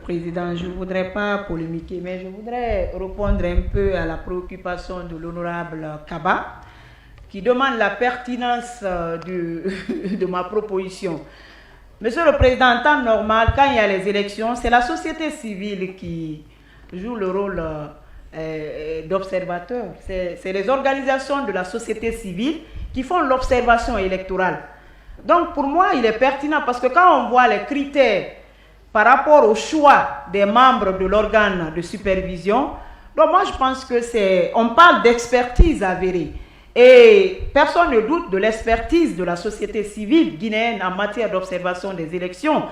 Président, je ne voudrais pas polémiquer, mais je voudrais répondre un peu à la préoccupation de l'honorable Kaba, qui demande la pertinence de ma proposition. Monsieur le Président, en temps normal, quand il y a les élections, c'est la société civile qui joue le rôle d'observateur. C'est les organisations de la société civile qui font l'observation électorale. Donc pour moi, il est pertinent parce que quand on voit les critères par rapport au choix des membres de l'organe de supervision, donc moi je pense que on parle d'expertise avérée. Et personne ne doute de l'expertise de la société civile guinéenne en matière d'observation des élections.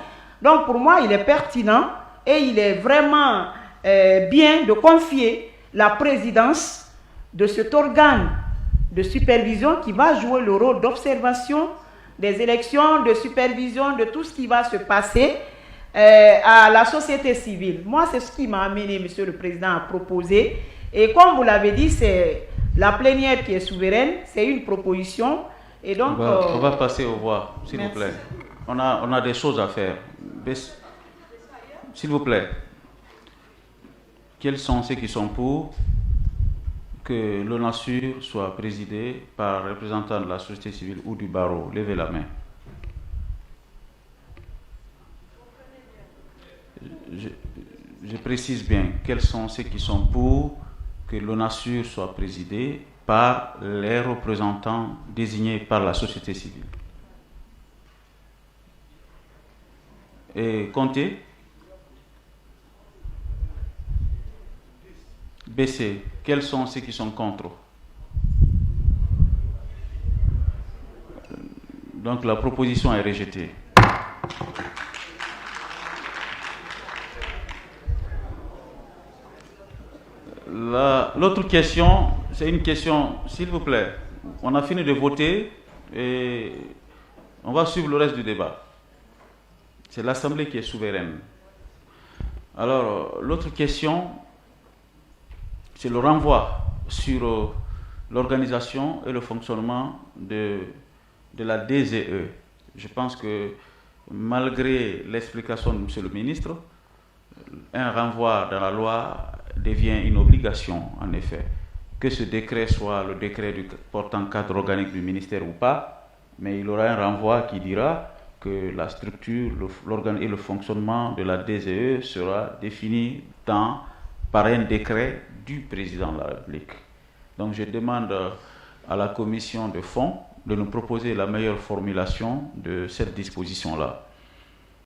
Donc pour moi, il est pertinent et il est vraiment bien de confier la présidence de cet organe de supervision qui va jouer le rôle d'observation des élections, de supervision de tout ce qui va se passer à la société civile. Moi, c'est ce qui m'a amené, Monsieur le Président, à proposer. Et comme vous l'avez dit, c'est la plénière qui est souveraine, c'est une proposition. Et donc, on va passer au voix, s'il vous plaît. On a des choses à faire. S'il vous plaît, quels sont ceux qui sont pour que l'ONASUR soit présidé par un représentant de la société civile ou du barreau? Levez la main. Je précise bien, quels sont ceux qui sont pour que l'ONASUR soit présidé par les représentants désignés par la société civile? Et comptez. BC, quels sont ceux qui sont contre? Donc la proposition est rejetée. L'autre question, c'est une question, s'il vous plaît, on a fini de voter et on va suivre le reste du débat. C'est l'Assemblée qui est souveraine. Alors, l'autre question, c'est le renvoi sur l'organisation et le fonctionnement de la DZE. Je pense que malgré l'explication de M. le ministre, un renvoi dans la loi devient une obligation, en effet. Que ce décret soit le décret portant cadre organique du ministère ou pas, mais il y aura un renvoi qui dira que la structure, l'organe et le fonctionnement de la DZE sera défini par un décret du président de la République. Donc je demande à la commission de fond de nous proposer la meilleure formulation de cette disposition-là.